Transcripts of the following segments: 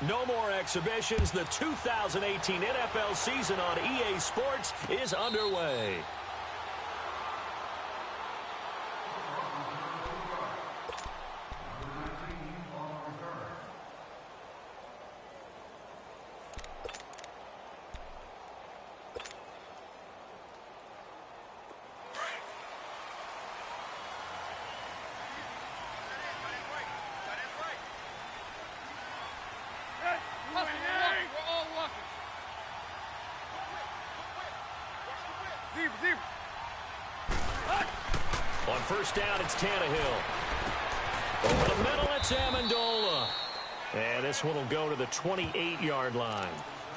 No more exhibitions. The 2018 NFL season on EA Sports is underway. On first down, it's Tannehill. Over the middle, it's Amendola. And this one will go to the 28-yard line.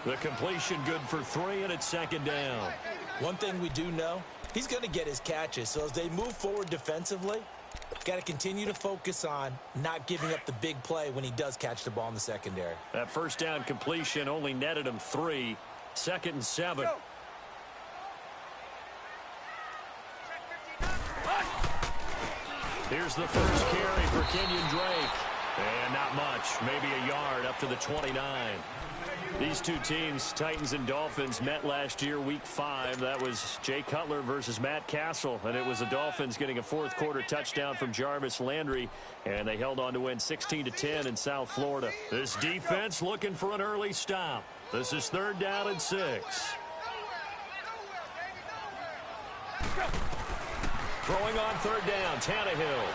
The completion good for 3, and it's second down. One thing we do know, he's going to get his catches. So as they move forward defensively, got to continue to focus on not giving up the big play when he does catch the ball in the secondary. That first down completion only netted him 3. 2nd and 7. Here's the first carry for Kenyon Drake. And not much, maybe a yard up to the 29. These two teams, Titans and Dolphins, met last year, Week 5. That was Jay Cutler versus Matt Castle, and it was the Dolphins getting a fourth-quarter touchdown from Jarvis Landry, and they held on to win 16-10 in South Florida. This defense looking for an early stop. This is 3rd down and 6. Throwing on 3rd down, Tannehill.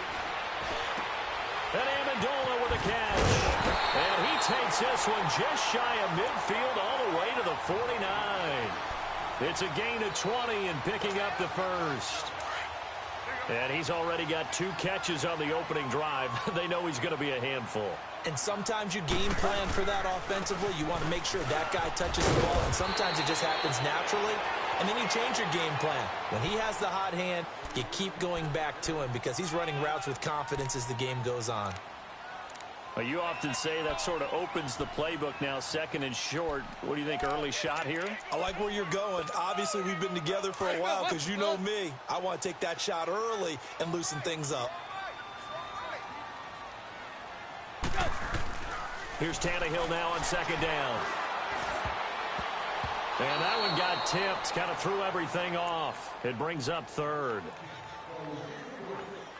And Amendola with a catch. And he takes this one just shy of midfield all the way to the 49. It's a gain of 20 and picking up the first. And he's already got 2 catches on the opening drive. They know he's going to be a handful. And sometimes you game plan for that offensively. You want to make sure that guy touches the ball, and sometimes it just happens naturally. And then you change your game plan. When he has the hot hand, you keep going back to him because he's running routes with confidence as the game goes on. Well, you often say that sort of opens the playbook now, 2nd and short. What do you think, early shot here? I like where you're going. Obviously, we've been together for a while because you know me. I want to take that shot early and loosen things up. Here's Tannehill now on 2nd down. And that one got tipped, kind of threw everything off. It brings up 3rd.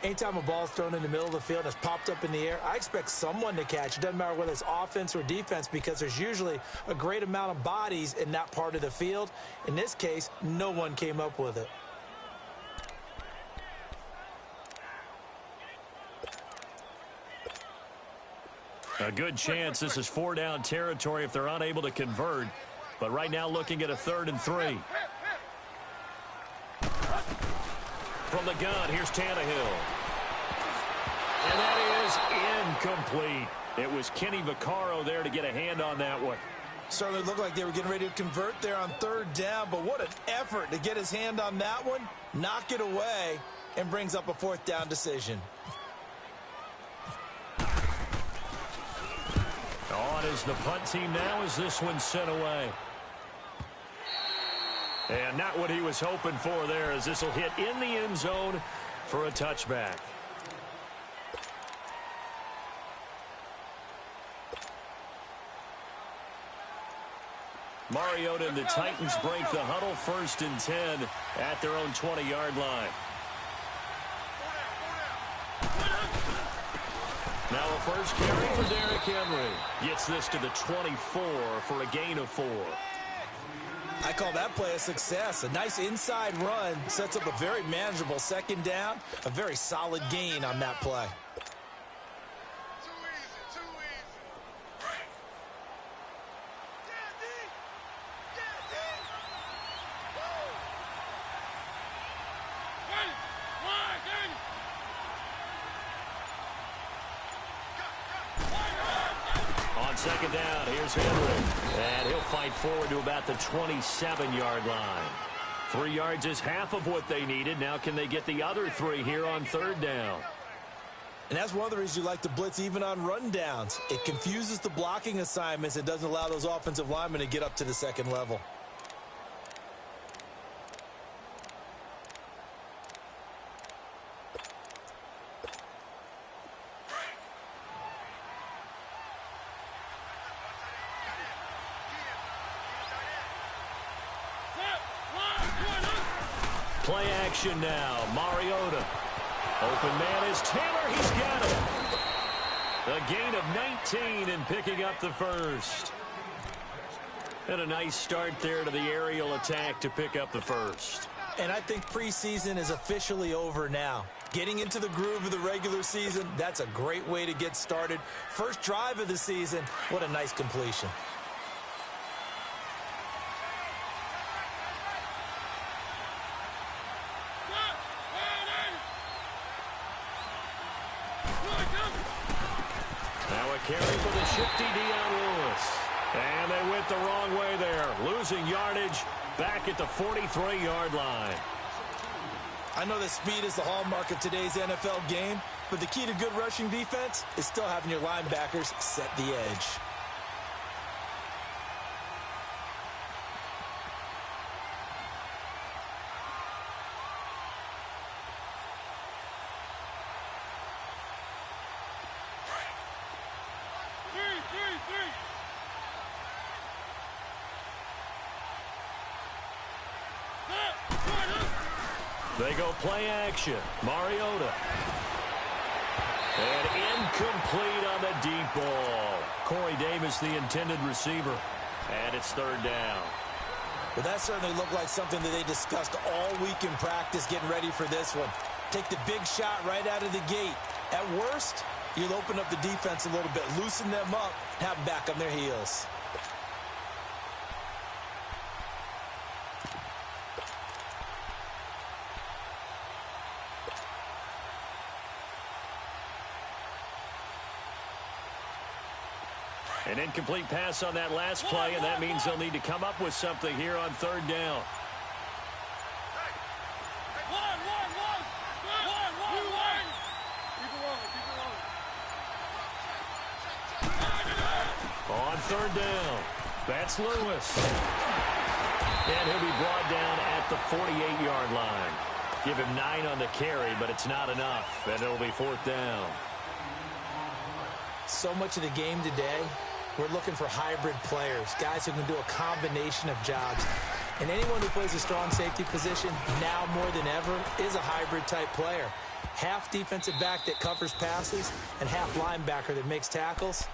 Anytime a ball's thrown in the middle of the field and it's popped up in the air, I expect someone to catch. It doesn't matter whether it's offense or defense because there's usually a great amount of bodies in that part of the field. In this case, no one came up with it. A good chance this is 4-down territory if they're unable to convert. But right now looking at a 3rd and 3. From the gun, here's Tannehill. And that is incomplete. It was Kenny Vaccaro there to get a hand on that one. Certainly looked like they were getting ready to convert there on 3rd down, but what an effort to get his hand on that one, knock it away, and brings up a 4th down decision. On is the punt team now as this one's sent away. And not what he was hoping for there as this will hit in the end zone for a touchback. Mariota and the Titans break the huddle, 1st and 10 at their own 20-yard line. Now a first carry for Derrick Henry. Gets this to the 24 for a gain of 4. I call that play a success. A nice inside run sets up a very manageable 2nd down. A very solid gain on that play. On 2nd down, here's Henry. And he'll fight forward to about the 27-yard line. 3 yards is half of what they needed. Now can they get the other 3 here on 3rd down? And that's one of the reasons you like to blitz even on rundowns. It confuses the blocking assignments and doesn't allow those offensive linemen to get up to the 2nd level. play action now. Mariota. Open man is Taylor. He's got it. A gain of 19 and picking up the first. And a nice start there to the aerial attack to pick up the first. And I think preseason is officially over now. Getting into the groove of the regular season, that's a great way to get started. First drive of the season, what a nice completion. Now a carry for the shifty Dion Lewis. And they went the wrong way there. Losing yardage back at the 43-yard line. I know that speed is the hallmark of today's NFL game, but the key to good rushing defense is still having your linebackers set the edge. They go play action. Mariota. And incomplete on the deep ball. Corey Davis, the intended receiver. And it's third down. Well, that certainly looked like something that they discussed all week in practice getting ready for this one. Take the big shot right out of the gate. At worst, you'll open up the defense a little bit, loosen them up, have them back on their heels. An incomplete pass on that last play, and that means they'll need to come up with something here on third down. On third down, that's Lewis. And he'll be brought down at the 48-yard line. Give him 9 on the carry, but it's not enough, and it'll be fourth down. So much of the game today, we're looking for hybrid players, guys who can do a combination of jobs. And anyone who plays a strong safety position, now more than ever, is a hybrid-type player. Half defensive back that covers passes and half linebacker that makes tackles.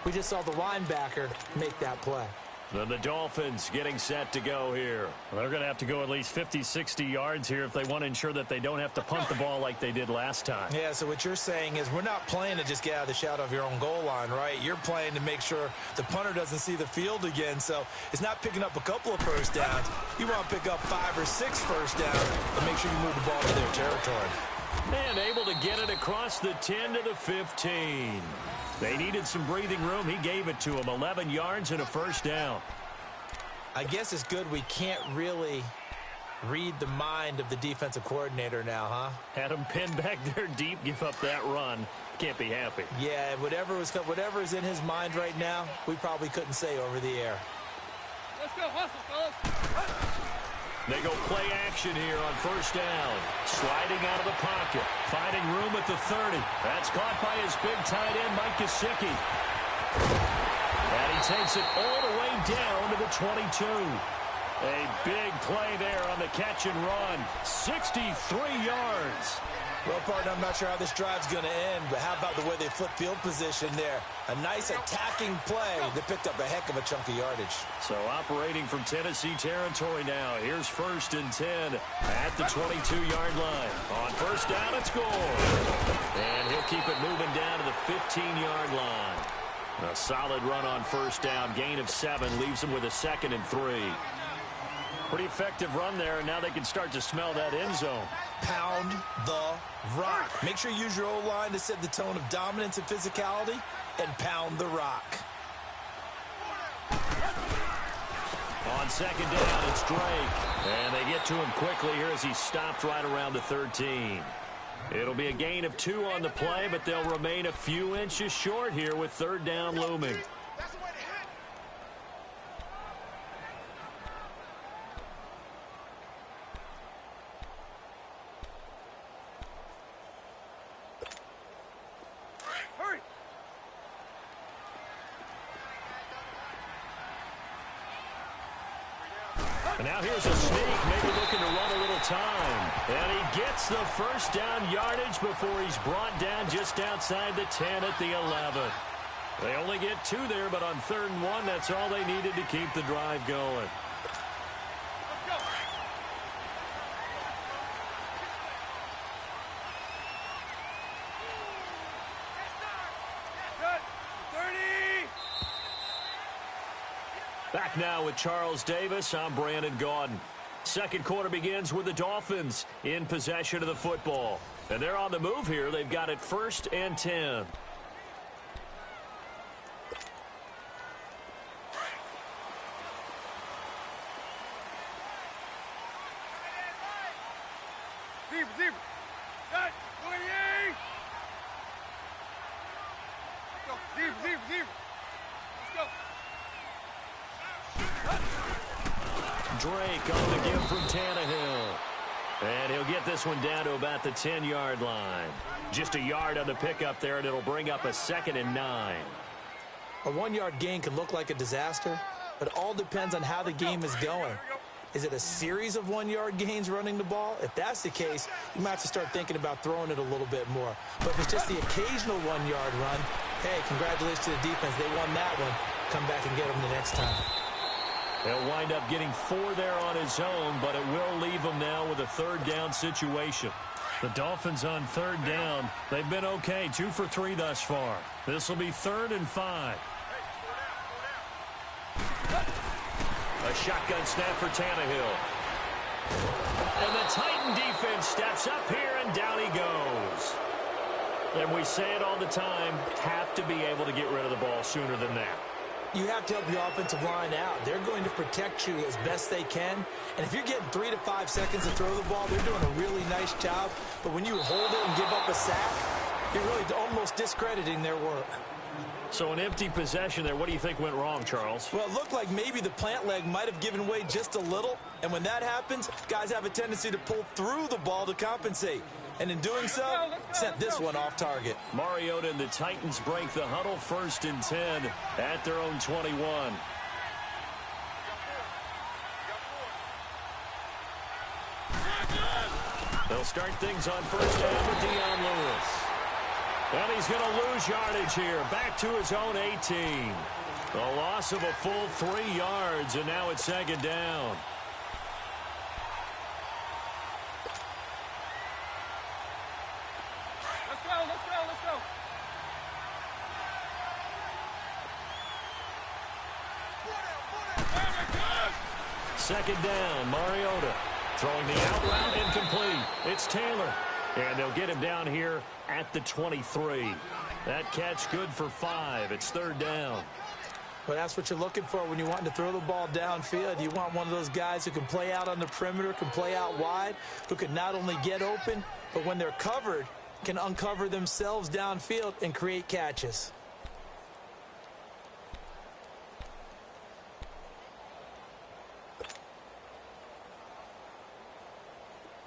We just saw the linebacker make that play. Then the Dolphins getting set to go here. Well, they're going to have to go at least 50, 60 yards here if they want to ensure that they don't have to punt the ball like they did last time. Yeah, so what you're saying is we're not playing to just get out of the shadow of your own goal line, right? You're playing to make sure the punter doesn't see the field again. So it's not picking up a couple of first downs. You want to pick up 5 or 6 first downs and make sure you move the ball to their territory. And able to get it across the 10 to the 15. They needed some breathing room. He gave it to them. 11 yards and a first down. I guess it's good we can't really read the mind of the defensive coordinator now, huh? Had him pinned back there deep, give up that run. Can't be happy. Yeah, whatever is in his mind right now, we probably couldn't say over the air. Let's go, hustle, fellas. They go play action here on first down. Sliding out of the pocket. Finding room at the 30. That's caught by his big tight end, Mike Gesicki. And he takes it all the way down to the 22. A big play there on the catch and run. 63 yards. Well, partner, I'm not sure how this drive's going to end, but how about the way they flip field position there? A nice attacking play that picked up a heck of a chunk of yardage. So operating from Tennessee territory now. Here's first and 10 at the 22-yard line. On first down, it's score. And he'll keep it moving down to the 15-yard line. A solid run on first down. Gain of 7 leaves them with a 2nd and 3. Pretty effective run there, and now they can start to smell that end zone. Pound the rock. Make sure you use your O-line to set the tone of dominance and physicality, and pound the rock. On second down, it's Drake. And they get to him quickly here as he stopped right around the 13. It'll be a gain of 2 on the play, but they'll remain a few inches short here with third down looming. And now here's a sneak, maybe looking to run a little time. And he gets the first down yardage before he's brought down just outside the 10 at the 11. They only get 2 there, but on 3rd and 1, that's all they needed to keep the drive going. Back now with Charles Davis. I'm Brandon Gaudin. Second quarter begins with the Dolphins in possession of the football. And they're on the move here. They've got it 1st and 10. Zebra. Got 28. Let's go. Zebra. Let's go. Drake on the give from Tannehill. And he'll get this one down to about the 10-yard line. Just a yard on the pickup there, and it'll bring up a 2nd and 9. A 1-yard gain can look like a disaster, but it all depends on how the game is going. Is it a series of 1-yard gains running the ball? If that's the case, you might have to start thinking about throwing it a little bit more. But if it's just the occasional 1-yard run, hey, congratulations to the defense. They won that one. Come back and get them the next time. He'll wind up getting 4 there on his own, but it will leave him now with a 3rd down situation. The Dolphins on 3rd down. They've been okay, 2 for 3 thus far. This will be 3rd and 5. A shotgun snap for Tannehill. And the Titan defense steps up here, and down he goes. And we say it all the time, have to be able to get rid of the ball sooner than that. You have to help your offensive line out. They're going to protect you as best they can. And if you're getting 3 to 5 seconds to throw the ball, they're doing a really nice job. But when you hold it and give up a sack, you're really almost discrediting their work. So an empty possession there. What do you think went wrong, Charles? Well, it looked like maybe the plant leg might have given way just a little. And when that happens, guys have a tendency to pull through the ball to compensate. And in doing so, sent this one off target. Mariota and the Titans break the huddle 1st and 10 at their own 21. They'll start things on 1st down with Dion Lewis. And he's going to lose yardage here. Back to his own 18. A loss of a full 3 yards, and now it's 2nd down. Let's go. 2nd down, Mariota. Throwing the out route, incomplete. It's Taylor. And they'll get him down here at the 23. That catch good for 5. It's 3rd down. Well, that's what you're looking for when you want to throw the ball downfield. You want one of those guys who can play out on the perimeter, can play out wide, who can not only get open, but when they're covered, can uncover themselves downfield and create catches.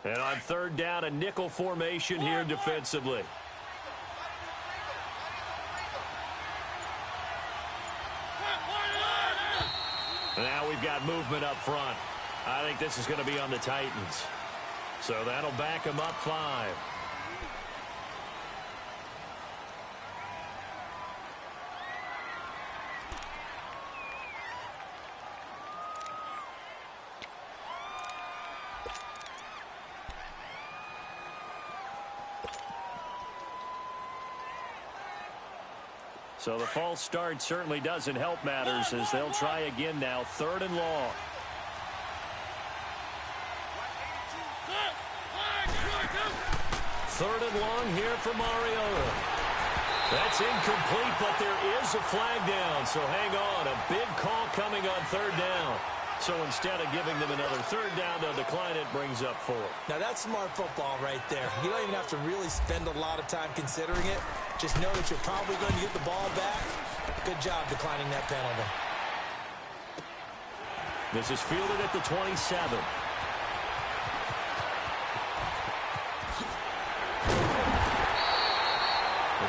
And on 3rd down, a nickel formation here defensively. Now we've got movement up front. I think this is going to be on the Titans. So that'll back them up 5. So the false start certainly doesn't help matters as they'll try again now. 3rd and long. Third and long here for Mariota. That's incomplete, but there is a flag down. So hang on. A big call coming on 3rd down. So instead of giving them another 3rd down, they'll decline it, brings up 4. Now that's smart football right there. You don't even have to really spend a lot of time considering it. Just know that you're probably going to get the ball back. Good job declining that penalty. This is fielded at the 27.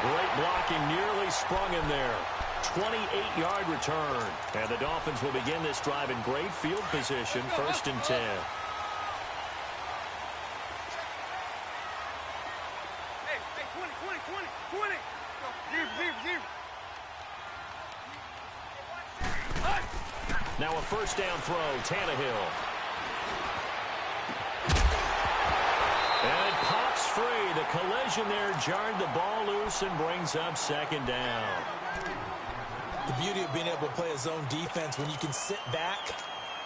Great blocking, nearly sprung him there. 28-yard return. And the Dolphins will begin this drive in great field position, 1st and 10. Hey, 20. Zero. Now a first down throw, Tannehill. And it pops free. The collision there jarred the ball loose and brings up 2nd down. The beauty of being able to play a zone defense when you can sit back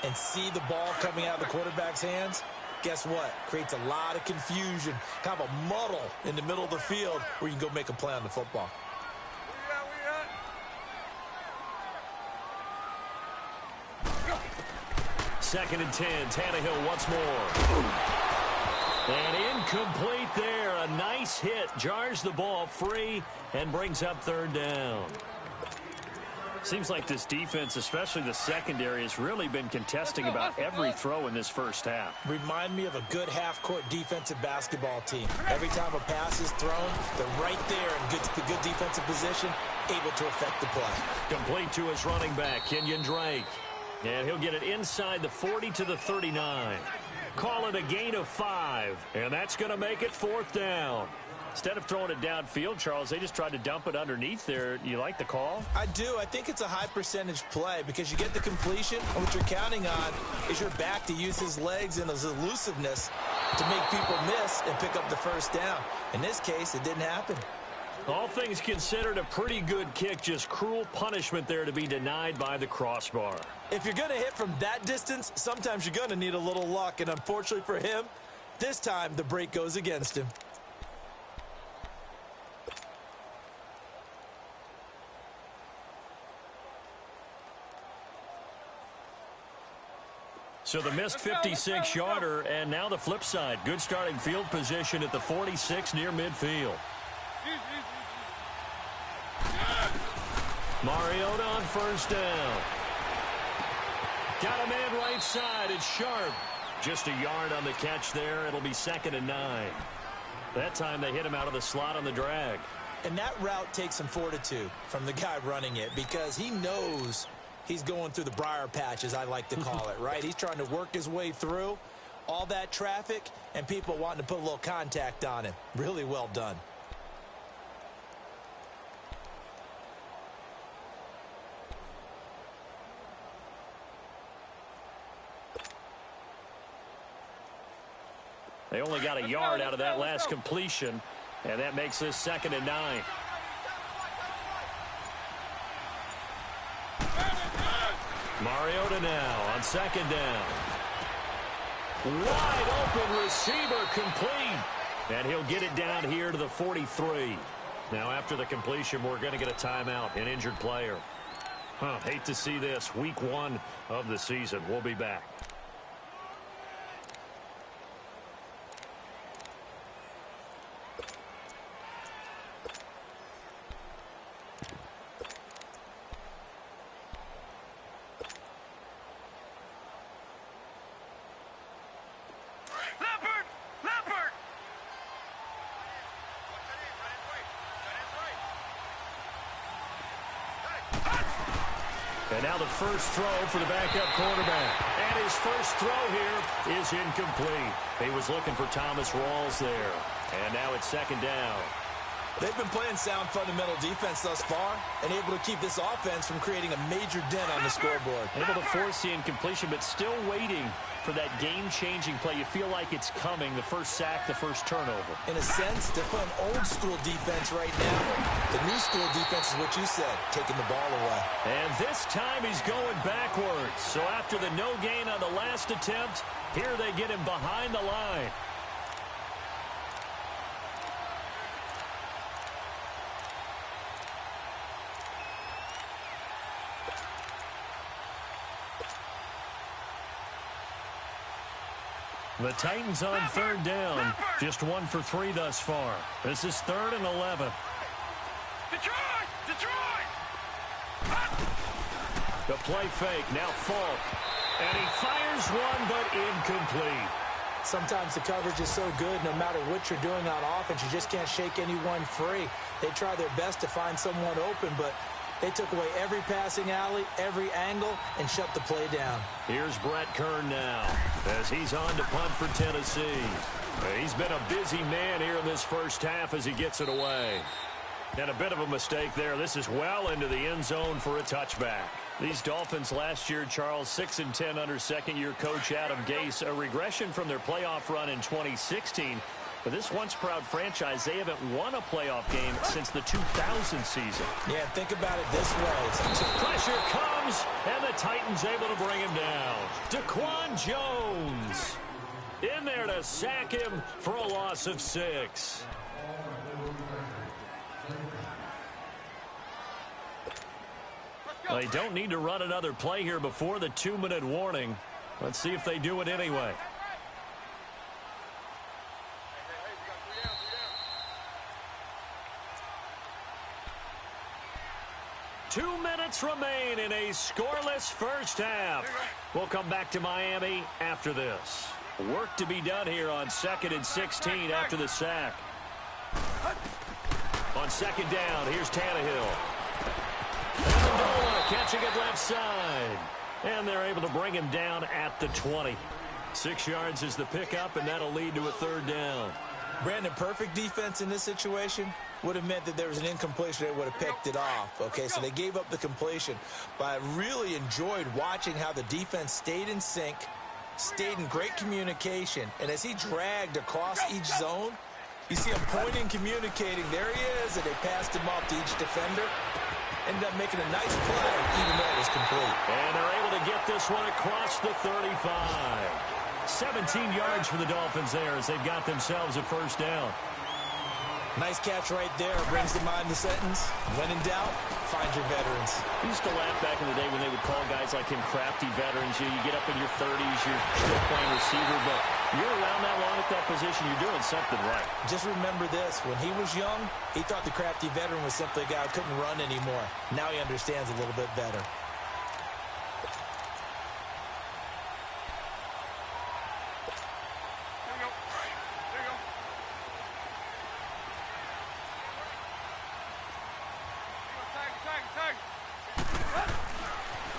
and see the ball coming out of the quarterback's hands, guess what? Creates a lot of confusion, kind of a muddle in the middle of the field where you can go make a play on the football. Second and 10, Tannehill once more. And incomplete there. A nice hit. Jars the ball free and brings up 3rd down. Seems like this defense, especially the secondary, has really been contesting about every throw in this first half. Remind me of a good half-court defensive basketball team. Every time a pass is thrown, they're right there in good defensive position, able to affect the play. Complete to his running back, Kenyon Drake. And he'll get it inside the 40 to the 39. Call it a gain of 5. And that's going to make it 4th down. Instead of throwing it downfield, Charles, they just tried to dump it underneath there. You like the call? I do. I think it's a high percentage play because you get the completion, and what you're counting on is your back to use his legs and his elusiveness to make people miss and pick up the first down. In this case, it didn't happen. All things considered, a pretty good kick. Just cruel punishment there to be denied by the crossbar. If you're going to hit from that distance, sometimes you're going to need a little luck. And unfortunately for him, this time the break goes against him. So the missed 56-yarder, and now the flip side. Good starting field position at the 46 near midfield. Mariota on first down. Got a man right side. It's Sharp. Just a yard on the catch there. It'll be 2nd and 9. That time they hit him out of the slot on the drag. And that route takes some fortitude from the guy running it because he knows he's going through the briar patch, as I like to call it, right? He's trying to work his way through all that traffic and people wanting to put a little contact on him. Really well done. They only got a yard out of that last completion, and that makes this 2nd and 9. Mariota now on 2nd down. Wide open receiver complete. And he'll get it down here to the 43. Now after the completion, we're going to get a timeout, an injured player. Hate to see this. Week 1 of the season. We'll be back. And now the first throw for the backup quarterback. And his first throw here is incomplete. He was looking for Thomas Rawls there. And now it's 2nd down. They've been playing sound fundamental defense thus far and able to keep this offense from creating a major dent on the scoreboard. Able to force the incompletion, but still waiting for that game-changing play. You feel like it's coming, the first sack, the first turnover. In a sense, they're playing old-school defense right now. The new-school defense is what you said, taking the ball away. And this time he's going backwards. So after the no gain on the last attempt, here they get him behind the line. The Titans on 3rd down. Just 1 for 3 thus far. This is 3rd and 11. Detroit! The play fake. Now Falk. And he fires one, but incomplete. Sometimes the coverage is so good, no matter what you're doing on offense, you just can't shake anyone free. They try their best to find someone open, but They took away every passing alley, every angle, and shut the play down. Here's Brett Kern now as he's on to punt for Tennessee. He's been a busy man here in this first half as he gets it away. And a bit of a mistake there. This is well into the end zone for a touchback. These Dolphins last year, Charles, 6-10 under second-year coach Adam Gase, a regression from their playoff run in 2016. But this once-proud franchise, they haven't won a playoff game since the 2000 season. Yeah, think about it this way. Pressure comes, and the Titans able to bring him down. Daquan Jones in there to sack him for a loss of 6. They don't need to run another play here before the 2-minute warning. Let's see if they do it anyway. Two minutes remain in a scoreless first half. We'll come back to Miami after this. Work to be done here on 2nd and 16 after the sack. On 2nd down, here's Tannehill. Amendola catching it left side. And they're able to bring him down at the 20. 6 yards is the pickup, and that'll lead to a 3rd down. Brandon, perfect defense in this situation would have meant that there was an incompletion. They would have picked it off. Okay, so they gave up the completion. But I really enjoyed watching how the defense stayed in sync, stayed in great communication. And as he dragged across each zone, you see him pointing, communicating. There he is, and they passed him off to each defender. Ended up making a nice play, even though it was complete. And they're able to get this one across the 35. 17 yards for the Dolphins there as they've got themselves a 1st down. Nice catch right there. Brings to mind the sentence, when in doubt, find your veterans. I used to laugh back in the day when they would call guys like him crafty veterans. You get up in your 30s, you're still playing receiver, but you're around that long at that position, you're doing something right. Just remember this. When he was young, he thought the crafty veteran was simply a guy who couldn't run anymore. Now he understands a little bit better.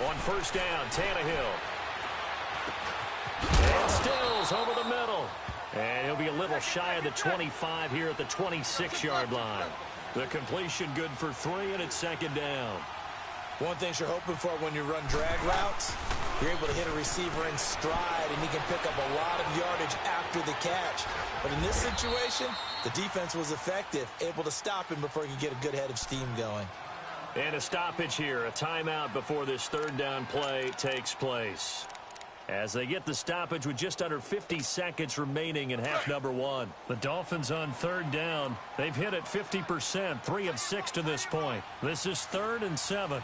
On 1st down, Tannehill. And Stills over the middle. And he'll be a little shy of the 25 here at the 26-yard line. The completion good for 3, and it's 2nd down. One thing you're hoping for when you run drag routes, you're able to hit a receiver in stride, and he can pick up a lot of yardage after the catch. But in this situation, the defense was effective, able to stop him before he could get a good head of steam going. And a stoppage here, a timeout before this 3rd down play takes place. As they get the stoppage with just under 50 seconds remaining in half number 1. The Dolphins on 3rd down. They've hit it 50%, 3 of 6 to this point. This is 3rd and 7.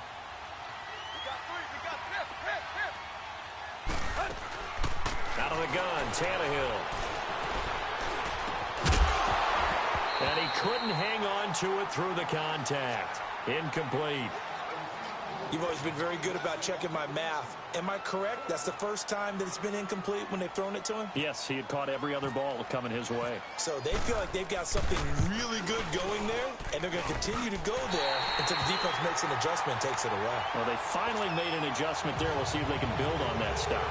Out of the gun, Tannehill. And he couldn't hang on to it through the contact. Incomplete. You've always been very good about checking my math. Am I correct? That's the first time that it's been incomplete when they've thrown it to him? Yes, he had caught every other ball coming his way. So they feel like they've got something really good going there, and they're going to continue to go there until the defense makes an adjustment and takes it away. Well, they finally made an adjustment there. We'll see if they can build on that stop.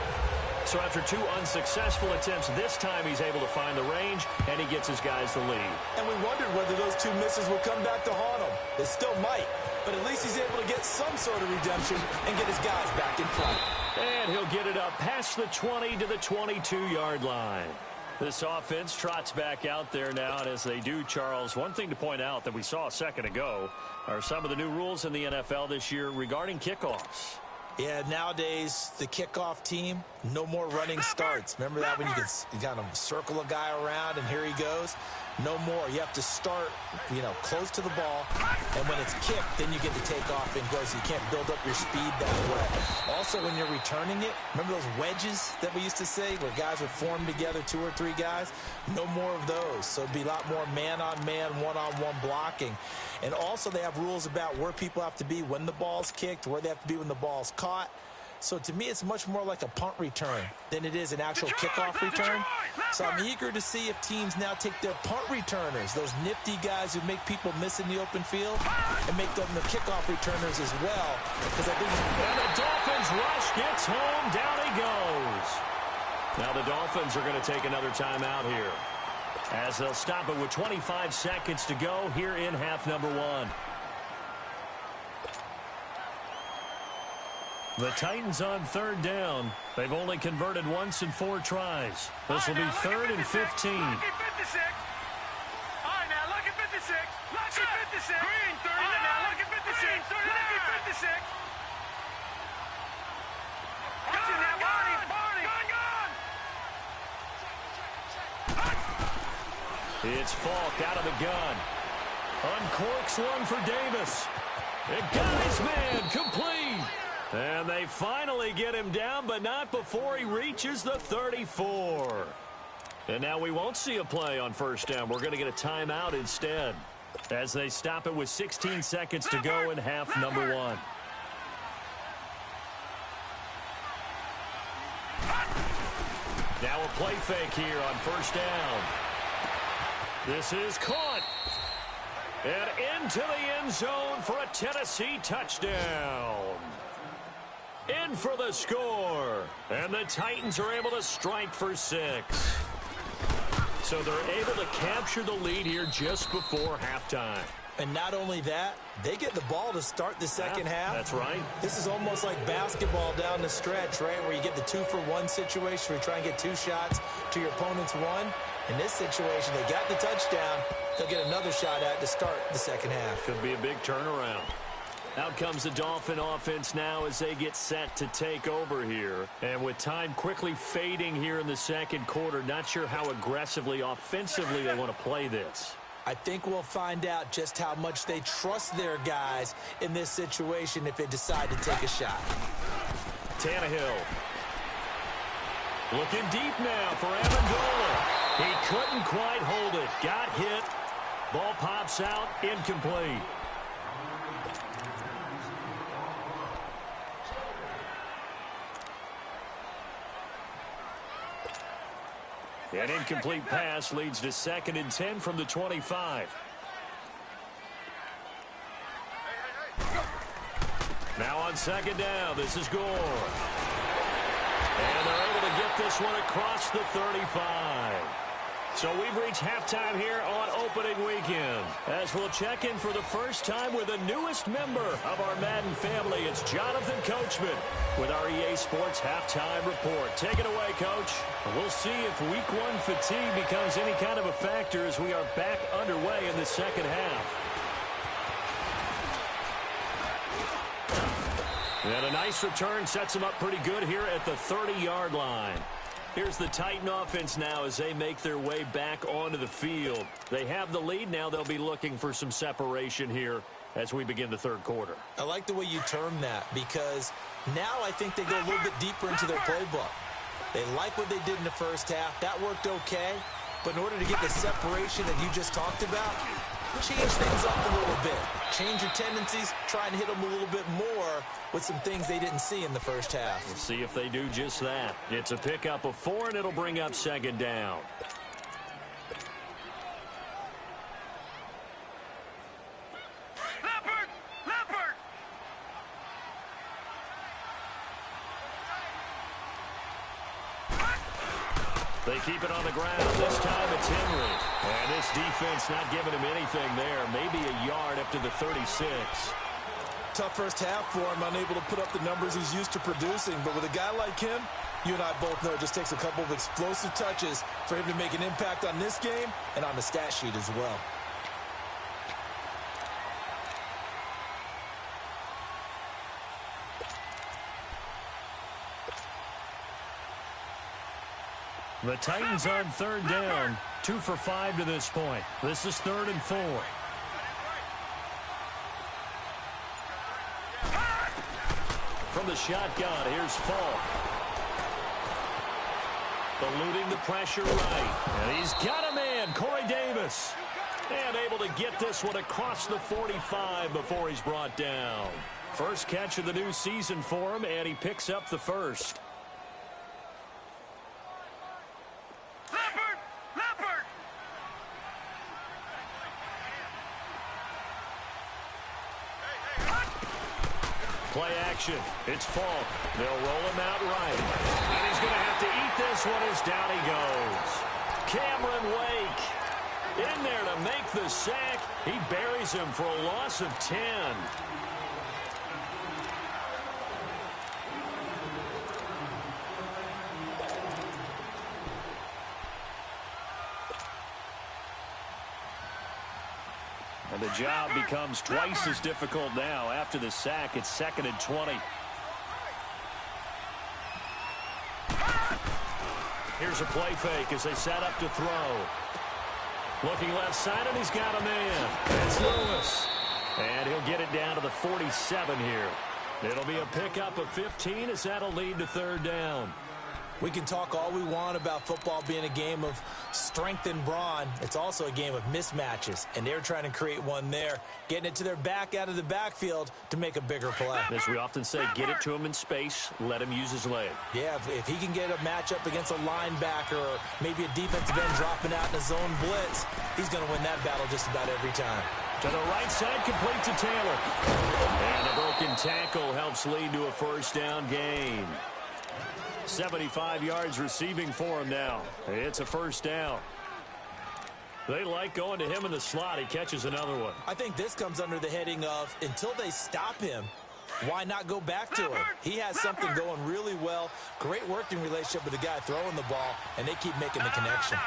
So after 2 unsuccessful attempts, this time he's able to find the range, and he gets his guys the lead. And we wondered whether those 2 misses would come back to haunt him. They still might, but at least he's able to get some sort of redemption and get his guys back in front. And he'll get it up past the 20 to the 22-yard line. This offense trots back out there now, and as they do, Charles, one thing to point out that we saw a second ago are some of the new rules in the NFL this year regarding kickoffs. Yeah, nowadays, the kickoff team, no more running starts. Remember that when you could kind of circle a guy around and here he goes? No more. You have to start, close to the ball, and when it's kicked, then you get to take off and go, so you can't build up your speed that way. Also, when you're returning it, remember those wedges that we used to say where guys would form together, 2 or 3 guys? No more of those. So it'd be a lot more man-on-man, one-on-one blocking. And also, they have rules about where people have to be when the ball's kicked, where they have to be when the ball's caught. So to me, it's much more like a punt return than it is an actual kickoff return. So I'm eager to see if teams now take their punt returners, those nifty guys who make people miss in the open field, and make them the kickoff returners as well. Because I think... And the Dolphins rush gets home. Down he goes. Now the Dolphins are going to take another timeout here, as they'll stop it with 25 seconds to go here in half number one. The Titans on third down. They've only converted once in 4 tries. This will be 3rd and 15. Look at 56. All right, now look at 56. Look at 56. Green, 39. All right, now look at 56. Green, 39. Look at 56. Watch it now, Barney. Gun. It's Falk out of the gun. Uncorks one for Davis. It got his man complete. And they finally get him down, but not before he reaches the 34. And now we won't see a play on first down. We're going to get a timeout instead, as they stop it with 16 seconds to go in half number one. Now a play fake here on first down. This is caught. And into the end zone for a Tennessee touchdown. In for the score. And the Titans are able to strike for 6. So they're able to capture the lead here just before halftime. And not only that, they get the ball to start the second half. That's right. This is almost like basketball down the stretch, right, where you get the 2-for-1 situation where you try and get 2 shots to your opponent's 1. In this situation, they got the touchdown. They'll get another shot at to start the second half. Could be a big turnaround. Out comes the Dolphin offense now as they get set to take over here. And with time quickly fading here in the second quarter, not sure how aggressively, offensively they want to play this. I think we'll find out just how much they trust their guys in this situation if they decide to take a shot. Tannehill. Looking deep now for Amendola. He couldn't quite hold it. Got hit. Ball pops out. Incomplete. An incomplete pass leads to 2nd and 10 from the 25. Now on 2nd down, this is Gore. And they're able to get this one across the 35. So we've reached halftime here on opening weekend, as we'll check in for the first time with the newest member of our Madden family. It's Jonathan Coachman with our EA Sports Halftime Report. Take it away, Coach. We'll see if Week 1 fatigue becomes any kind of a factor as we are back underway in the second half. And a nice return sets them up pretty good here at the 30-yard line. Here's the Titan offense now as they make their way back onto the field. They have the lead now. They'll be looking for some separation here as we begin the third quarter. I like the way you term that, because now I think they go a little bit deeper into their playbook. They like what they did in the first half. That worked okay. But in order to get the separation that you just talked about, change things up a little bit. Change your tendencies, try and hit them a little bit more with some things they didn't see in the first half. We'll see if they do just that. It's a pickup of 4, and it'll bring up 2nd down. Leopard! They keep it on the ground. This time it's Henry. And this defense not giving him anything there. Maybe a yard up to the 36. Tough first half for him, unable to put up the numbers he's used to producing. But with a guy like him, you and I both know it just takes a couple of explosive touches for him to make an impact on this game and on the stat sheet as well. The Titans on 3rd down, 2 for 5 to this point. This is 3rd and 4. From the shotgun, here's Falk. Eluding the pressure right. And he's got a man, Corey Davis. And able to get this one across the 45 before he's brought down. First catch of the new season for him, and he picks up the first. Leopard! Play action. It's Falk. They'll roll him out right. And he's going to have to eat this one as down he goes. Cameron Wake in there to make the sack. He buries him for a loss of 10. And the job becomes twice as difficult now. After the sack, it's 2nd and 20. Here's a play fake as they set up to throw. Looking left side, and he's got a man. It's Lewis. And he'll get it down to the 47 here. It'll be a pickup of 15 as that'll lead to 3rd down. We can talk all we want about football being a game of strength and brawn. It's also a game of mismatches, and they're trying to create one there, getting it to their back out of the backfield to make a bigger play. As we often say, get it to him in space, let him use his leg. Yeah, if he can get a matchup against a linebacker or maybe a defensive end dropping out in a zone blitz, he's going to win that battle just about every time. To the right side, complete to Taylor. And a broken tackle helps lead to a 1st down gain. 75 yards receiving for him now. It's a 1st down. They like going to him in the slot. He catches another one. I think this comes under the heading of until they stop him, why not go back to him? He has something going really well. Great working relationship with the guy throwing the ball, and they keep making the connection.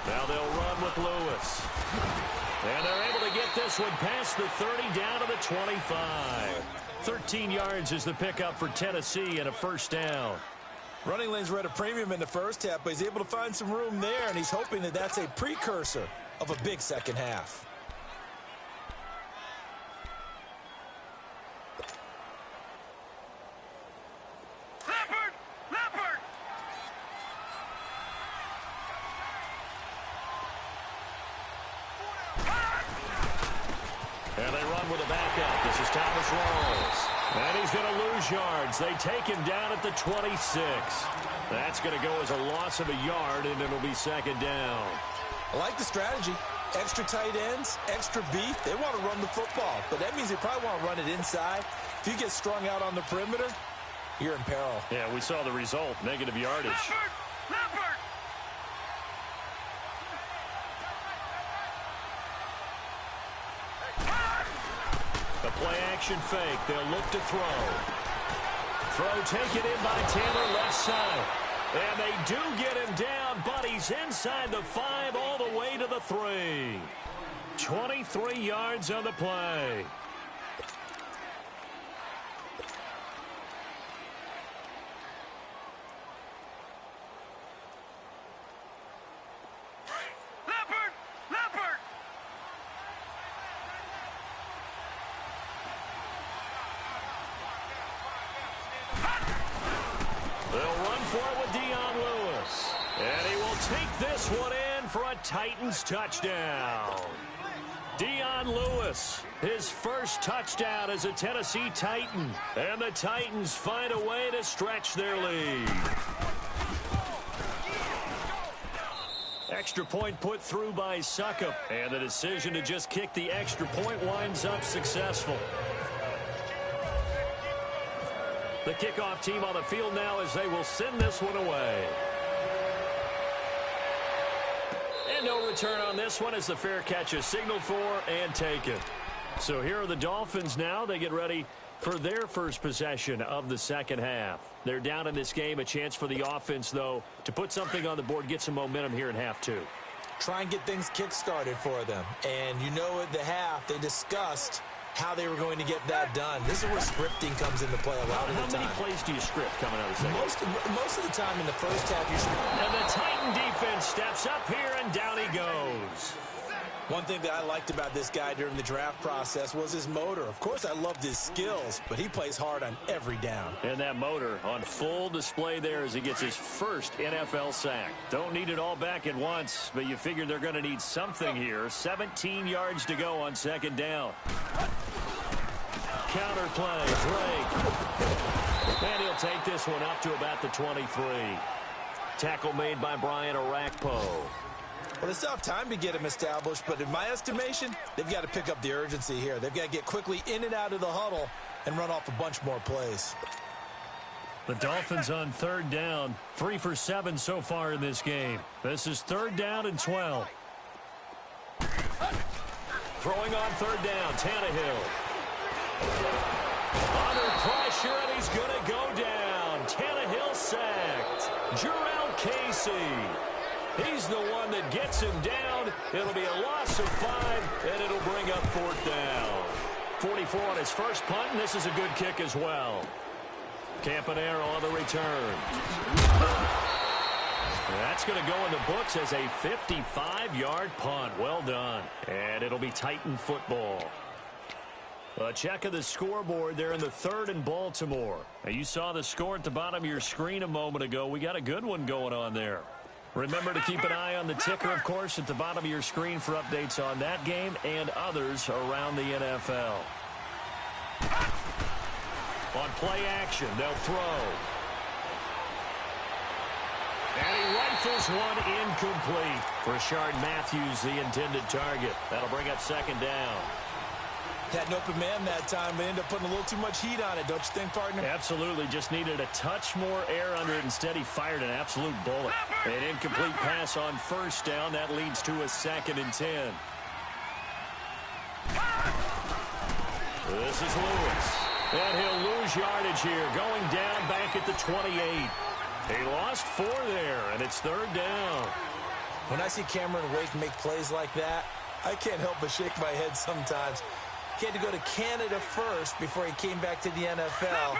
Now they'll run with Lewis. And they're able to get this one past the 30 down to the 25. 13 yards is the pickup for Tennessee and a 1st down. Running lanes were at a premium in the first half, but he's able to find some room there, and he's hoping that that's a precursor of a big second half. Leopard! And they run with a backup. This is Thomas Rawls. And he's going to lose yards. They take him down at the 26. That's going to go as a loss of a yard, and it'll be 2nd down. I like the strategy. Extra tight ends, extra beef. They want to run the football, but that means they probably want to run it inside. If you get strung out on the perimeter, you're in peril. Yeah, we saw the result. Negative yardage. Leopard! The play-action fake. They'll look to throw. Throw taken in by Taylor left side. And they do get him down, but he's inside the 5 all the way to the 3. 23 yards on the play. Titans touchdown. Dion Lewis, his first touchdown as a Tennessee Titan. And the Titans find a way to stretch their lead. Extra point put through by Succop. And the decision to just kick the extra point winds up successful. The kickoff team on the field now as they will send this one away. And no return on this one as the fair catch is signaled for and taken. So here are the Dolphins now. They get ready for their first possession of the 2nd half. They're down in this game. A chance for the offense, though, to put something on the board, get some momentum here in half 2. Try and get things kick-started for them. And you know at the half, they discussed how they were going to get that done. This is where scripting comes into play a lot of the time. How many plays do you script coming out of the second? Most of the time in the first half, you script. And the Titan defense steps up here, and down he goes. One thing that I liked about this guy during the draft process was his motor. Of course, I loved his skills, but he plays hard on every down. And that motor on full display there as he gets his first NFL sack. Don't need it all back at once, but you figure they're going to need something here. 17 yards to go on second down. Counter play, Drake. And he'll take this one up to about the 23. Tackle made by Brian Orakpo. Well, they still have time to get him established, but in my estimation, they've got to pick up the urgency here. They've got to get quickly in and out of the huddle and run off a bunch more plays. The Dolphins on third down, 3 for 7 so far in this game. This is third down and 12. Throwing on third down, Tannehill. Under pressure, and he's going to go down. Tannehill sacked. Jarrell Casey. He's the one that gets him down. It'll be a loss of 5, and it'll bring up fourth down. 44 on his first punt, and this is a good kick as well. Campanaro on the return. That's going to go in the books as a 55-yard punt. Well done. And it'll be Titan football. A check of the scoreboard there in the third and Baltimore. Now, you saw the score at the bottom of your screen a moment ago. We got a good one going on there. Remember to keep an eye on the ticker, of course, at the bottom of your screen for updates on that game and others around the NFL. On play action, they'll throw. And he rifles one incomplete. Rashard Matthews, the intended target. That'll bring up second down. Had an open man that time, but ended up putting a little too much heat on it, don't you think, partner? Absolutely. Just needed a touch more air under it. Instead, he fired an absolute bullet. An incomplete pass on first down. That leads to a 2nd and 10. This is Lewis. And he'll lose yardage here. Going down back at the 28. He lost 4 there, and it's third down. When I see Cameron Wake make plays like that, I can't help but shake my head sometimes. He had to go to Canada first before he came back to the NFL,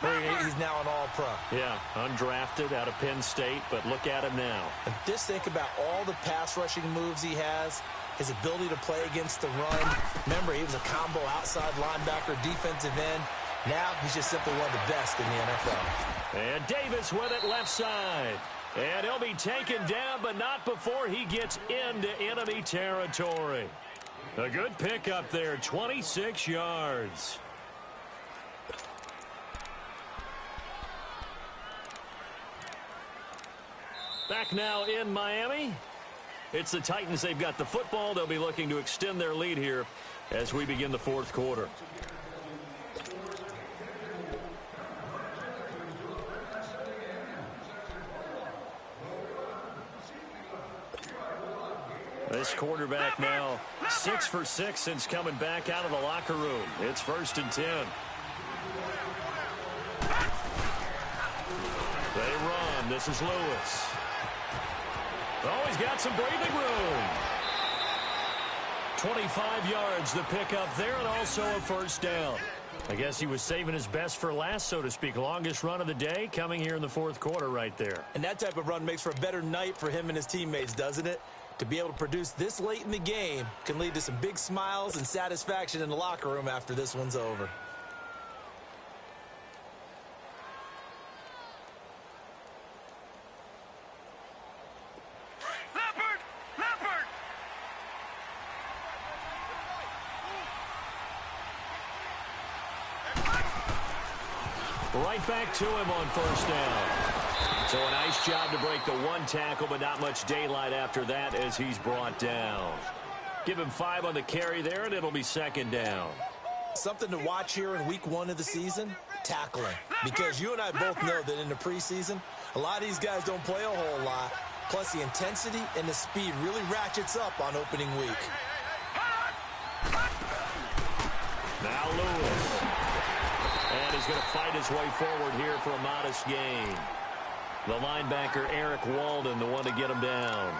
where he's now an all-pro. Yeah, undrafted out of Penn State, but look at him now. And just think about all the pass-rushing moves he has, his ability to play against the run. Remember, he was a combo outside linebacker, defensive end. Now he's just simply one of the best in the NFL. And Davis with it left side. And he'll be taken down, but not before he gets into enemy territory. A good pickup there, 26 yards. Back now in Miami. It's the Titans. They've got the football. They'll be looking to extend their lead here as we begin the fourth quarter. This quarterback now 6 for 6 since coming back out of the locker room. It's 1st and 10. They run. This is Lewis. Oh, he's got some breathing room. 25 yards the pickup there, and also a first down. I guess he was saving his best for last, so to speak. Longest run of the day coming here in the fourth quarter right there. And that type of run makes for a better night for him and his teammates, doesn't it? To be able to produce this late in the game can lead to some big smiles and satisfaction in the locker room after this one's over. Right back to him on first down. So a nice job to break the one tackle, but not much daylight after that as he's brought down. Give him 5 on the carry there, and it'll be second down. Something to watch here in week 1 of the season, tackling. Because you and I both know that in the preseason, a lot of these guys don't play a whole lot. Plus, the intensity and the speed really ratchets up on opening week. Now Lewis. And he's going to fight his way forward here for a modest gain. The linebacker, Eric Walden, the one to get him down.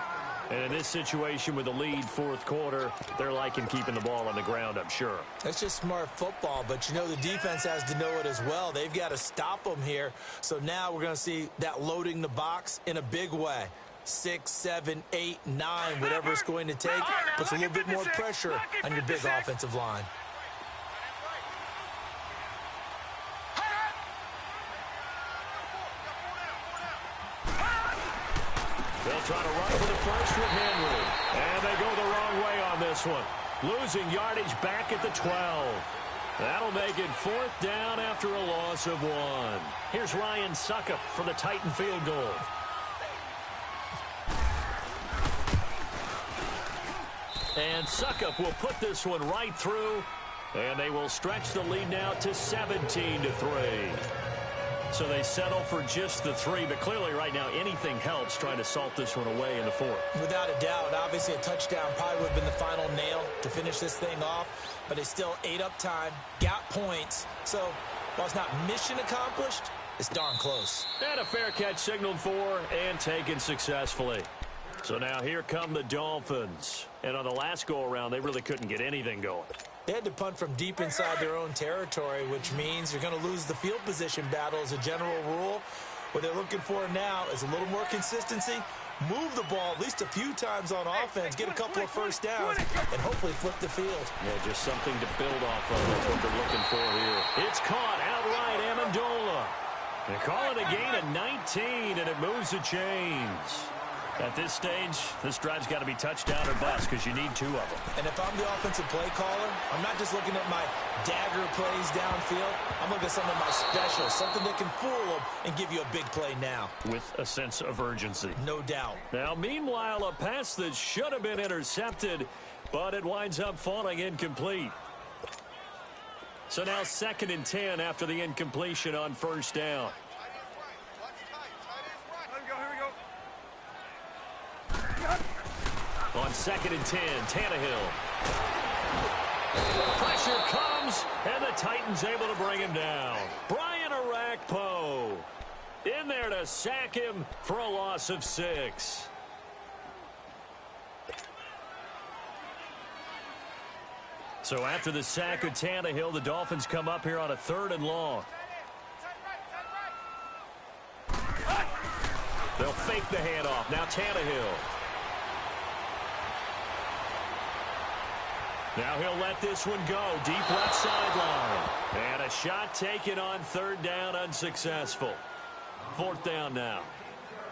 And in this situation with the lead fourth quarter, they're liking keeping the ball on the ground, I'm sure. That's just smart football, but you know the defense has to know it as well. They've got to stop them here. So now we're going to see that loading the box in a big way. 6, 7, 8, 9, whatever it's going to take, puts a little bit more pressure on your big offensive line. They'll try to run for the first with Henry. And they go the wrong way on this one. Losing yardage back at the 12. That'll make it 4th down after a loss of 1. Here's RyAnSuckup for the Titan field goal. And Suckup will put this one right through. And they will stretch the lead now to 17-3. So they settle for just the 3, but clearly right now anything helps trying to salt this one away in the 4th. Without a doubt, obviously a touchdown probably would have been the final nail to finish this thing off, but they still ate up time, got points. So while it's not mission accomplished, it's darn close. And a fair catch signaled for and taken successfully. So now here come the Dolphins. And on the last go-around, they really couldn't get anything going. They had to punt from deep inside their own territory, which means you're going to lose the field position battle as a general rule. What they're looking for now is a little more consistency, move the ball at least a few times on offense, get a couple of first downs, and hopefully flip the field. Yeah, just something to build off of. That's what they're looking for here. It's caught outright, Amendola. They call it a gain of 19, and it moves the chains. At this stage, this drive's got to be touchdown or bust because you need 2 of them. And if I'm the offensive play caller, I'm not just looking at my dagger plays downfield. I'm looking at some of my specials, something that can fool them and give you a big play now. With a sense of urgency. No doubt. Now, meanwhile, a pass that should have been intercepted, but it winds up falling incomplete. So now 2nd and 10 after the incompletion on 1st down. On 2nd and 10, Tannehill. Pressure comes, and the Titans able to bring him down. Brian Orakpo in there to sack him for a loss of 6. So after the sack of Tannehill, the Dolphins come up here on a 3rd and long. They'll fake the handoff. Now Tannehill. Now he'll let this one go. Deep left sideline. And a shot taken on 3rd down, unsuccessful. 4th down now.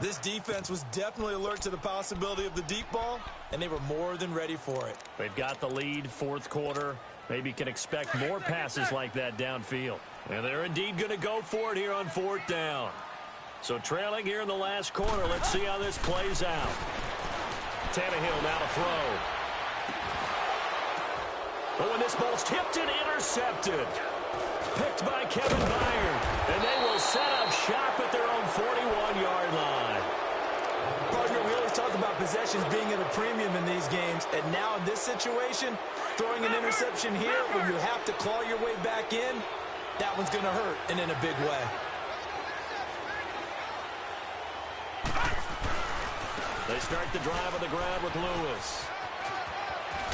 This defense was definitely alert to the possibility of the deep ball, and they were more than ready for it. They've got the lead, 4th quarter. Maybe can expect more passes like that downfield. And they're indeed going to go for it here on 4th down. So trailing here in the last quarter. Let's see how this plays out. Tannehill now to throw. Oh, and this ball's tipped and intercepted. Picked by Kevin Byard. And they will set up shop at their own 41-yard line. Partner, we always talk about possessions being at a premium in these games. And now in this situation, throwing an interception here when you have to claw your way back in, that one's going to hurt, and in a big way. They start the drive on the ground with Lewis.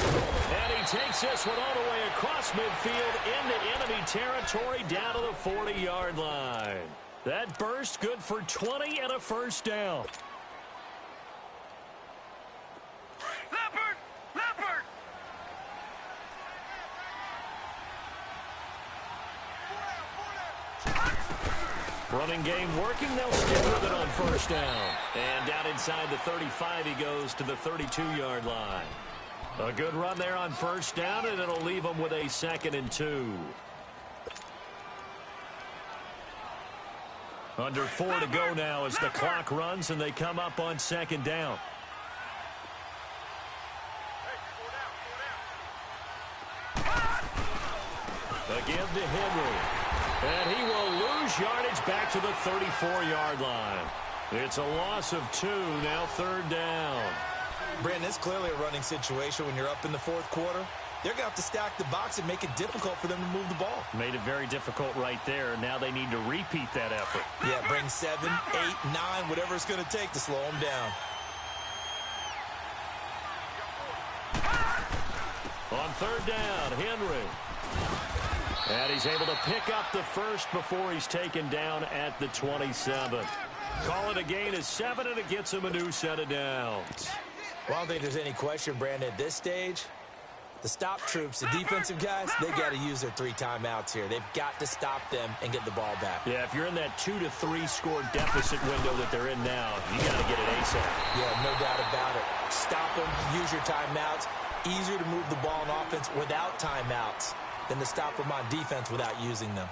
And he takes this one all the way across midfield into enemy territory down to the 40-yard line. That burst good for 20 and a 1st down. Leopard! Running game working. They'll stick with it on 1st down. And down inside the 35, he goes to the 32-yard line. A good run there on 1st down, and it'll leave them with a 2nd and 2. Under 4 to go now as the clock runs, and they come up on 2nd down. Again to Henry. And he will lose yardage back to the 34-yard line. It's a loss of 2, now 3rd down. Brandon, it's clearly a running situation when you're up in the 4th quarter. They're going to have to stack the box and make it difficult for them to move the ball. Made it very difficult right there. Now they need to repeat that effort. Yeah, bring 7, 8, 9, whatever it's going to take to slow them down. On 3rd down, Henry. And he's able to pick up the first before he's taken down at the 27. Call it a gain of 7, and it gets him a new set of downs. Well, I don't think there's any question, Brandon, at this stage, the stop troops, the defensive guys, they got to use their 3 timeouts here. They've got to stop them and get the ball back. Yeah, if you're in that 2 to 3 score deficit window that they're in now, you got to get it ASAP. Yeah, no doubt about it. Stop them, use your timeouts. Easier to move the ball on offense without timeouts than to stop them on defense without using them.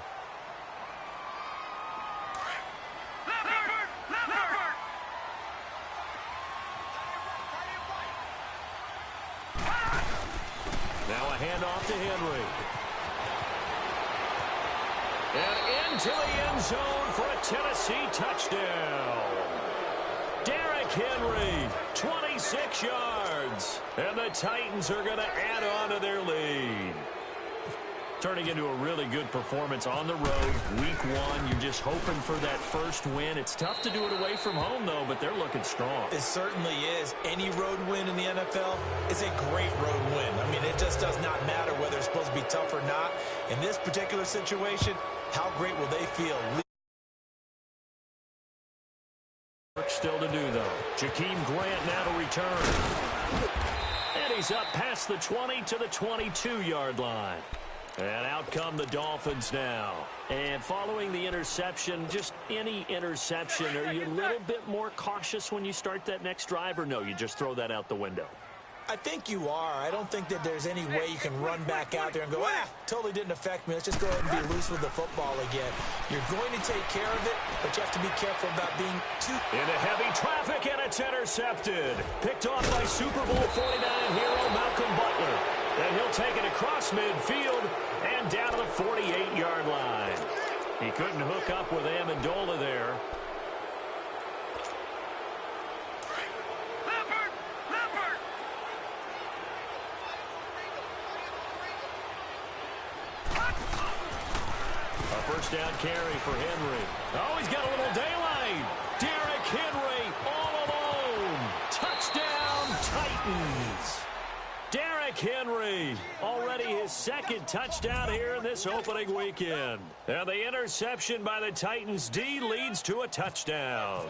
Now a handoff to Henry. And into the end zone for a Tennessee touchdown. Derrick Henry, 26 yards. And the Titans are going to add on to their lead. Turning into a really good performance on the road. Week 1, you're just hoping for that first win. It's tough to do it away from home, though, but they're looking strong. It certainly is. Any road win in the NFL is a great road win. I mean, it just does not matter whether it's supposed to be tough or not. In this particular situation, how great will they feel? Work still to do, though. Jakeem Grant now to return. And he's up past the 20 to the 22-yard line. And out come the Dolphins now. And following the interception, just any interception, are you a little bit more cautious when you start that next drive, or no, you just throw that out the window? I think you are. I don't think that there's any way you can run back out there and go, totally didn't affect me. Let's just go ahead and be loose with the football again. You're going to take care of it, but you have to be careful about being too... Into heavy traffic, and it's intercepted. Picked off by Super Bowl 49 hero Malcolm Butler. And he'll take it across midfield and down to the 48-yard line. He couldn't hook up with Amendola there. A first down carry for Henry. Oh, he's got a little daylight. Derrick Henry all alone. Touchdown, Titans. Derrick Henry, already his second touchdown here in this opening weekend. And the interception by the Titans D leads to a touchdown.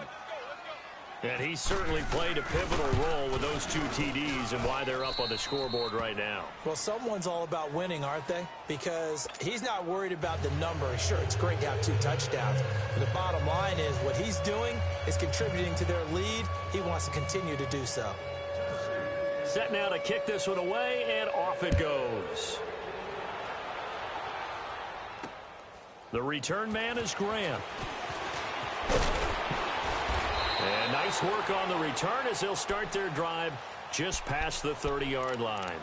And he certainly played a pivotal role with those 2 TDs and why they're up on the scoreboard right now. Well, someone's all about winning, aren't they? Because he's not worried about the number. Sure, it's great to have 2 touchdowns. But the bottom line is what he's doing is contributing to their lead. He wants to continue to do so. Set now to kick this one away, and off it goes. The return man is Grant. And nice work on the return as they'll start their drive just past the 30-yard line.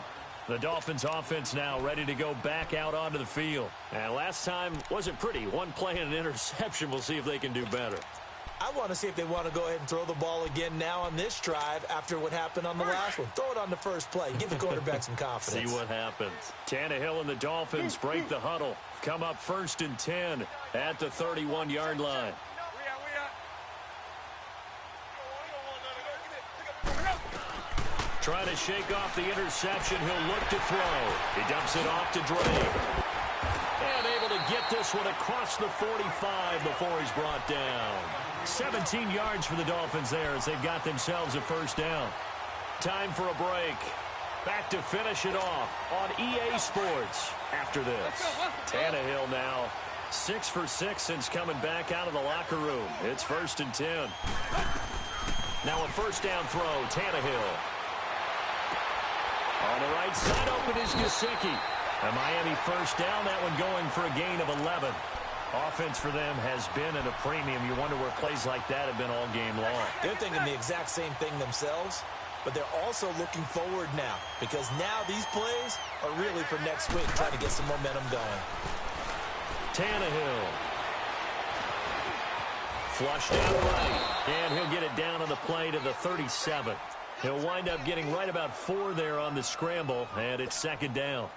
The Dolphins offense now ready to go back out onto the field. And last time wasn't pretty. One play and an interception. We'll see if they can do better. I want to see if they want to go ahead and throw the ball again now on this drive after what happened on the last one. Throw it on the first play. Give the quarterback some confidence. See what happens. Tannehill and the Dolphins break the huddle. Come up 1st and 10 at the 31-yard line. Trying to shake off the interception. He'll look to throw. He dumps it off to Drake. And able to get this one across the 45 before he's brought down. 17 yards for the Dolphins there as they've got themselves a first down. Time for a break. Back to finish it off on EA Sports after this. Tannehill now 6 for 6 since coming back out of the locker room. It's 1st and 10. Now a first down throw, Tannehill. On the right side, open is Gesicki. A Miami first down, that one going for a gain of 11. Offense for them has been at a premium. You wonder where plays like that have been all game long. They're thinking the exact same thing themselves, but they're also looking forward now because now these plays are really for next week, trying to get some momentum going. Tannehill. Flushed out right, and he'll get it down on the play to the 37. He'll wind up getting right about 4 there on the scramble, and it's 2nd down.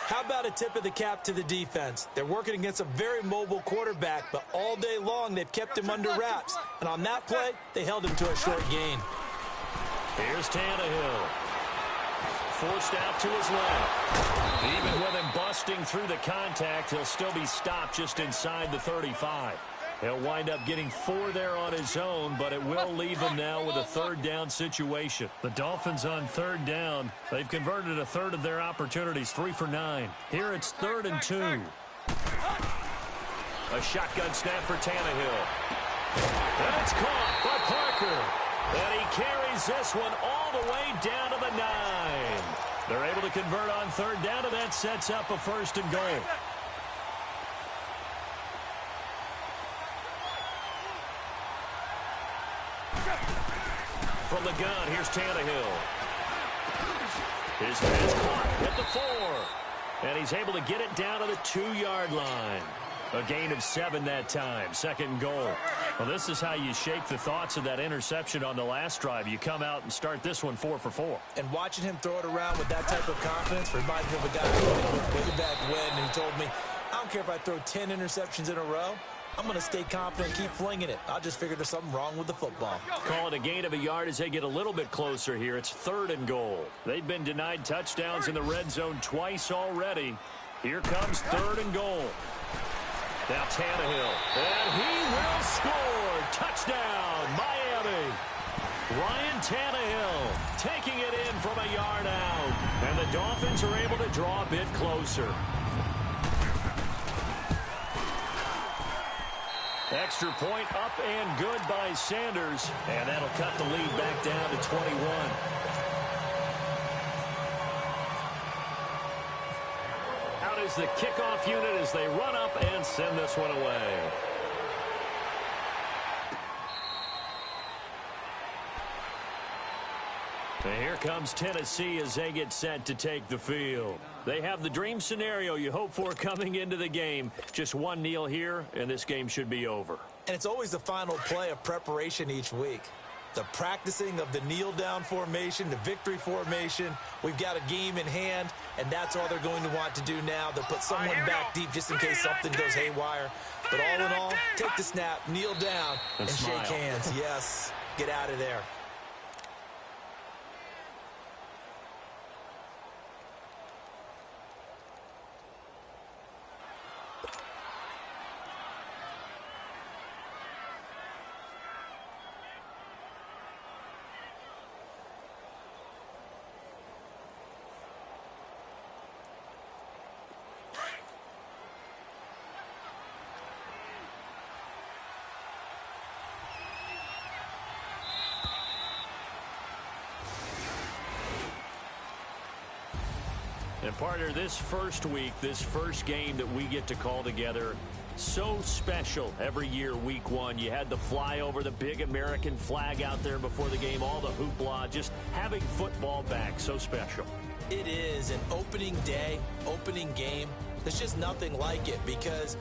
How about a tip of the cap to the defense? They're working against a very mobile quarterback, but all day long they've kept him under wraps. And on that play, they held him to a short gain. Here's Tannehill. Forced out to his left. Even with him busting through the contact, he'll still be stopped just inside the 35. He'll wind up getting 4 there on his own, but it will leave him now with a third down situation. The Dolphins on third down. They've converted a third of their opportunities, 3 for 9. Here it's 3rd and 2. A shotgun snap for Tannehill. And it's caught by Parker. And he carries this one all the way down to the 9. They're able to convert on third down, and that sets up a 1st and goal. From the gun, here's Tannehill. His pass caught at the 4. And he's able to get it down to the 2-yard line. A gain of 7 that time. 2nd and goal. Well, this is how you shake the thoughts of that interception on the last drive. You come out and start this one 4 for 4. And watching him throw it around with that type of confidence reminds me of a guy way back when, and he told me, I don't care if I throw 10 interceptions in a row. I'm going to stay confident and keep flinging it. I just figured there's something wrong with the football. Call it a gain of a yard as they get a little bit closer here. It's 3rd and goal. They've been denied touchdowns in the red zone twice already. Here comes 3rd and goal. Now Tannehill. And he will score. Touchdown, Miami. Ryan Tannehill taking it in from a yard out. And the Dolphins are able to draw a bit closer. Extra point up and good by Sanders. And that'll cut the lead back down to 21. Out is the kickoff unit as they run up and send this one away. And here comes Tennessee as they get set to take the field. They have the dream scenario you hope for coming into the game. Just one kneel here, and this game should be over. And it's always the final play of preparation each week. The practicing of the kneel-down formation, the victory formation. We've got a game in hand, and that's all they're going to want to do now. They'll put someone back deep just in case something goes haywire. But all in all, take the snap, kneel down, and shake hands. Yes, get out of there. And partner, this first week, this first game that we get to call together, so special every year, week 1. You had the flyover, the big American flag out there before the game, all the hoopla, just having football back, so special. It is an opening day, opening game. There's just nothing like it because